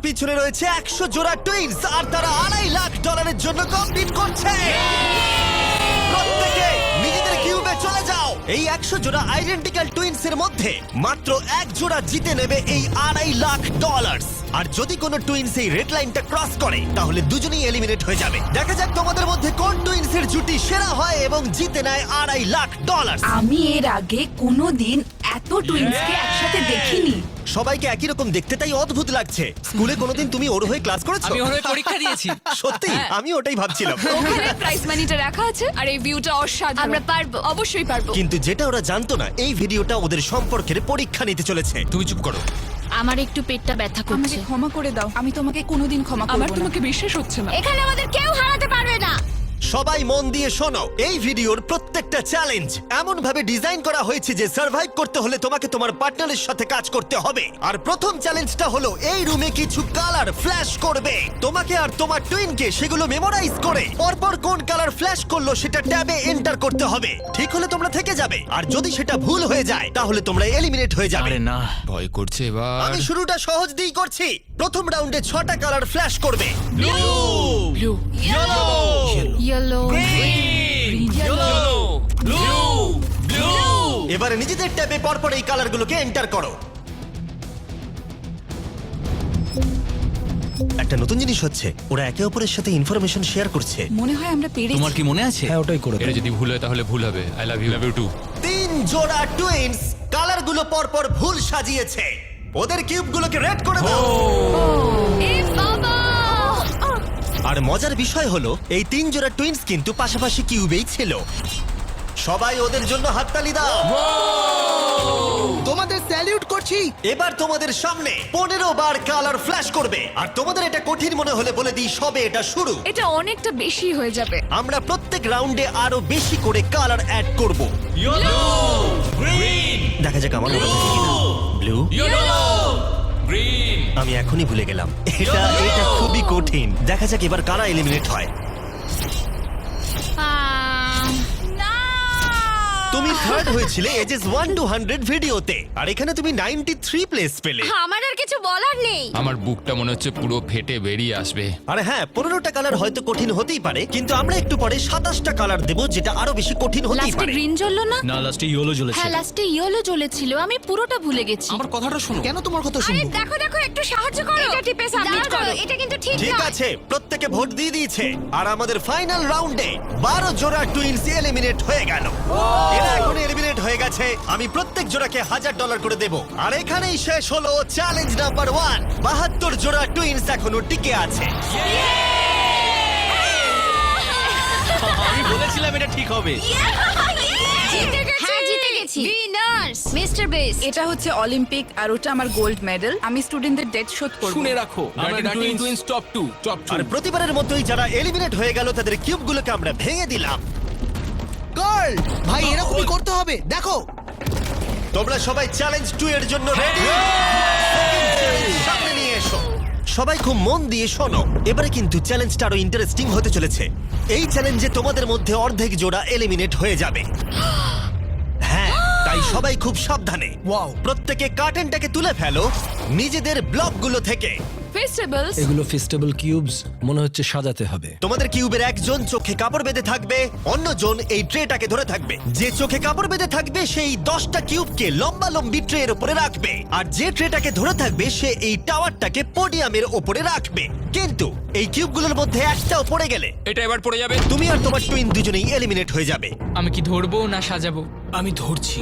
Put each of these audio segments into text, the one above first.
পিছনে রয়েছে 100 জোড়া টুইনস আর তারা $2.5 লাখ জন্য কম্পিট করছে। প্রত্যেকে নিজেদের কিউবে চলে যাও। এই 100 জোড়া আইডেন্টিক্যাল টুইনস এর মধ্যে মাত্র এক জোড়া জিতে নেবে এই $2.5 লাখ। আর যদি কোনো টুইনস এই রেড লাইনটা ক্রস করে তাহলে দুজনেই এলিমিনেট হয়ে যাবে। দেখা যাক তোমাদের মধ্যে কোন টুইনস এর জুটি সেরা হয় এবং জিতে নেয় $2.5 লাখ। আমি এর আগে কোনোদিন এত টুইন্সকে একসাথে দেখিনি। সবাইকে একই রকম দেখতে, তাই অদ্ভুত লাগছে। স্কুলে কোনোদিন তুমি ওর হয়ে ক্লাস করেছো? আমি ওর হয়ে পরীক্ষা দিয়েছি। সত্যি? আমি ওটাই ভাবছিলাম। ওখানে প্রাইস মানিটা রাখা আছে আর এই ভিউটা অসাধারণ। আমরা পারবো, অবশ্যই পারবো। কিন্তু যেটা ওরা জানতো না, এই ভিডিওটা ওদের সম্পর্কের পরীক্ষা নিতে চলেছে। তুমি চুপ করো। আমার একটু পেটটা ব্যথা আমাকে করছে। ক্ষমা করে দাও, আমি তোমাকে কোনোদিন ক্ষমা করব না। আমার তোমাকে বিশ্বাস হচ্ছে না। এখানে আমাদের কেউ হারাতে পারবে না। সবাই মন দিয়ে শোনো, এই ভিডিওর প্রত্যেকটা চ্যালেঞ্জ এমন ভাবে ডিজাইন করা হয়েছে যে সার্ভাইভ করতে হলে তোমাকে তোমার পার্টনারের সাথে কাজ করতে হবে। আর প্রথম চ্যালেঞ্জটা হলো এই রুমে কিছু কালার ফ্ল্যাশ করবে। তোমাকে আর তোমার টুইনকে সেগুলো মেমোরাইজ করে পরপর কোন কালার ফ্ল্যাশ করলো সেটা ট্যাবে এন্টার করতে হবে। ঠিক হলে তোমরা থেকে যাবে, আর যদি সেটা ভুল হয়ে যায় তাহলে তোমরা এলিমিনেট হয়ে যাবে। আরে না, ভয় করছে এবার। আমি শুরুটা সহজ দিয়েই করছি। প্রথম রাউন্ডে 6টা কালার ফ্ল্যাশ করবে। ব্লু, ইয়েলো, এবারে নিজেদের ট্যাবে পরপর এই কালারগুলোকে এন্টার করো। একটা নতুন জিনিস হচ্ছে, ওরা একে অপরের সাথে ইনফরমেশন শেয়ার করছে। মনে হয় আমরা পেরেছি। তোমার কি মনে আছে? হ্যাঁ, ওটাই করে এটা যদি ভুল হয় তাহলে ভুল হবে। I love you, love you too. 3 জোড়া টুইনস কালারগুলো পরপর ভুল সাজিয়েছে। ওদের কিউবগুলোকে রেড করে দাও। এ বাবা! আর মজার বিষয় হলো এই 3 জোড়া টুইনস কিন্তু পাশাপাশি কিউবেই ছিল। সবাই ওদের জন্য হাততালি দাও। তোমাদের স্যালিউট করছি। এবার তোমাদের সামনে 15 বার কালার ফ্ল্যাশ করবে। আর তোমাদের এটা কঠিন মনে হলে বলে দিই, সবে এটা শুরু। এটা অনেকটা বেশি হয়ে যাবে। আমরা প্রত্যেক রাউন্ডে আরো বেশি করে কালার অ্যাড করব। দেখা যাক আমার মনে থাকে কিনা। ব্লু, আমি এখনই ভুলে গেলাম। এটা খুবই কঠিন। দেখা যাক এবার কারা এলিমিনেট হয়। তুমি থার্ড হয়েছিলে এজেস 1 to 100 ভিডিওতে, আর এখানে তুমি 93 প্লেস পেলে। আমার আর কিছু বলার নেই। আমার বুকটা মনে হচ্ছে পুরো ফেটে বেরিয়ে আসবে। আরে হ্যাঁ, 15টা কালার হয়তো কঠিন হতেই পারে, কিন্তু আমরা একটু পরে 27টা কালার দেব, যেটা আরো বেশি কঠিন হতেই লাস্টে পারে। গ্রিন জ্বললো না? না, লাস্টে ইয়েলো জ্বলেছে। হ্যাঁ, লাস্টে ইয়েলো জ্বলেছিল। আমি পুরোটা ভুলে গেছি। আমার কথাটা শোনো। কেন তোমার কথা আরে শুনবো? দেখো দেখো, একটু সাহায্য করো। এটা টিপে সাবমিট করো। এটা কিন্তু ঠিক ঠিক না। আছে, প্রত্যেকে ভোট দিয়ে দিয়েছে, আর আমাদের ফাইনাল রাউন্ডে 12 জোড়া টুইনস এলিমিনেট হয়ে গেল। এরা এখন এলিমিনেট হয়ে গেছে। আমি প্রত্যেক জোড়াকে $1000 করে দেব। আর এখানেই শেষ হলো চ্যালেঞ্জ নাম্বার 1। 72 জোড়া টুইনস এখনো টিকে আছে। আমি বলেছিলাম এটা ঠিক হবে। জিতে গেছি। হ্যাঁ, জিতে গেছি। Winners mister base. এটা হচ্ছে অলিম্পিক আর ওটা আমার গোল্ড মেডেল। আমি স্টুডেন্টদের ডেট শোধ করব। শুনে রাখো, আমরা টুইন্স টপ 2, টপ 2। আর প্রতিবারের মতোই যারা এলিমিনেট হয়ে গেল তাদের কিউবগুলোকে আমরা ভেঙে দিলাম। গার্ল, ভাই এরকমই করতে হবে। দেখো, তোমরা সবাই চ্যালেঞ্জ 2 এর জন্য রেডি? সামনে নিয়ে এসো। সবাই খুব মন দিয়ে শোনো, এবারে কিন্তু চ্যালেঞ্জটা আরো ইন্টারেস্টিং হতে চলেছে। এই চ্যালেঞ্জে তোমাদের মধ্যে অর্ধেক জোড়া এলিমিনেট হয়ে যাবে। হ্যাঁ, তাই সবাই খুব সাবধানে। Wow. প্রত্যেকে কার্টেনটাকে তুলে ফেলো নিজেদের ব্লকগুলো থেকে। ফেস্টিভ্যালস। এগুলো ফেস্টিভ্যাল কিউবস, মনে হচ্ছে সাজাতে হবে। তোমাদের কিউবের একজন চোখে কাপড় বেঁধে থাকবে, অন্যজন এই ট্রেটাকে ধরে থাকবে। যে চোখে কাপড় বেঁধে থাকবে সেই 10টা কিউবকে লম্বা লম্বি ট্রের উপরে রাখবে, আর যে ট্রেটাকে ধরে থাকবে সে এই টাওয়ারটাকে পোডিয়ামের উপরে রাখবে। কিন্তু এই কিউবগুলোর মধ্যে একটাও পড়ে গেলে এটা এবার পড়ে যাবে। তুমি আর তোমার টুইন দুজনেই এলিমিনেট হয়ে যাবে। আমি কি ধরবো না সাজাবো? আমি ধরছি,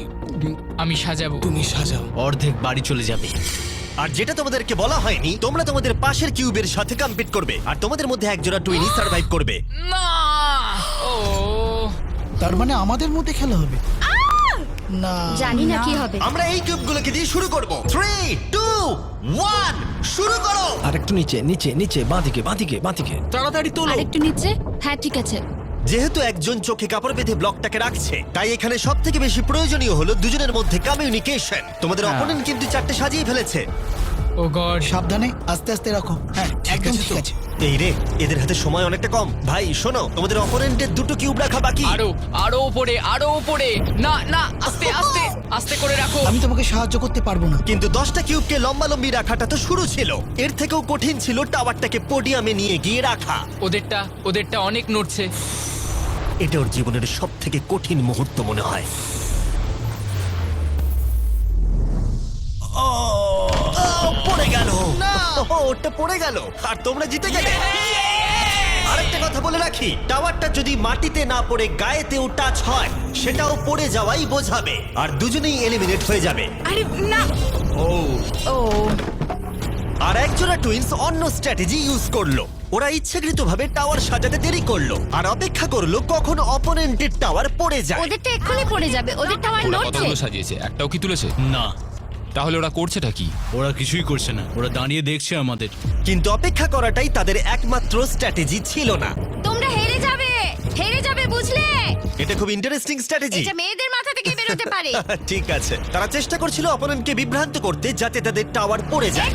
আমি সাজাবো। তুমি সাজাও। অর্ধেক বাড়ি চলে যাবে। আর যেটা তোমাদেরকে বলা হয়নি, তোমরা তোমাদের পাশের কিউবের সাথে কম্পিট করবে, আর তোমাদের মধ্যে একজোড়া টুইনই সার্ভাইভ করবে। না! ও তার মানে আমাদের মধ্যে খেলা হবে না? জানি না কি হবে। আমরা এই কিউবগুলোকে দিয়ে শুরু করব। 3, 2, 1 শুরু করো। আরেকটু নিচে নিচে নিচে, বাঁদিকে বাঁদিকে বাঁদিকে। তাড়াতাড়ি তোলো। আরেকটু নিচে। হ্যাঁ, ঠিক আছে। যেহেতু একজন চোখে কাপড় বেঁধে ব্লকটাকে রাখছে, তাই এখানে সব থেকে বেশি প্রয়োজনীয় হলো দুজনের মধ্যে কমিউনিকেশন। তোমাদের অপোনেন্ট কিন্তু 4টে সাজিয়ে ফেলেছে। ও গড। সাবধানে, আস্তে আস্তে রাখো। হ্যাঁ, একদম ঠিক আছে। এই রে, এদের হাতে সময় অনেকটা কম। ভাই শোনো, তোমাদের অপোনেন্টের দুটো কিউব রাখা বাকি। আরো উপরে, আরো উপরে। না না, আস্তে আস্তে আস্তে করে রাখো। আমি তোমাকে সাহায্য করতে পারবো না। কিন্তু 10টা কিউবকে লম্বালম্বি রাখাটা তো শুরু ছিল। এর থেকেও কঠিন ছিল টাওয়ারটাকে পোডিয়ামে নিয়ে গিয়ে রাখা। ওদেরটা অনেক নড়ছে। এটা ওর জীবনের সব থেকে কঠিন মুহূর্ত মনে হয়। পড়ে গেল। ওটা পড়ে গেল আর তোমরা জিতে গেলে। আরেকটা কথা বলে রাখি, টাওয়ারটা যদি মাটিতে না পড়ে গায়েতেও টাচ হয় সেটাও পড়ে যাওয়াই বোঝাবে, আর দুজনেই এলিমিনেট হয়ে যাবে। আরে না। ও ও আর একজোড়া টুইন্স অন্য স্ট্র্যাটেজি ইউজ করলো। ওরা ইচ্ছাকৃতভাবে টাওয়ার সাজাতে দেরি করলো আর অপেক্ষা করলো কখন অপোনেন্টের টাওয়ার পড়ে যায়। ওদেরটা এক্ষুনি পড়ে যাবে, ওদের টাওয়ার ওরা নড়ছে। কতগুলো সাজিয়েছে, একটাও কি তুলেছে? না, তাহলে ওরা করছেটা কি? ওরা কিছুই করছে না, ওরা দাঁড়িয়ে দেখছে আমাদের। কিন্তু অপেক্ষা করাটাই তাদের একমাত্র স্ট্র্যাটেজি ছিল না। তোমরা হেরে যাবে বুঝলে? এটা খুব ইন্টারেস্টিং স্ট্র্যাটেজি। এটা মেয়েদের মাথা থেকে বেরোতে পারে। ঠিক আছে, তারা চেষ্টা করছিল অপোনেন্টকে বিভ্রান্ত করতে যাতে তাদের টাওয়ার পড়ে যায়।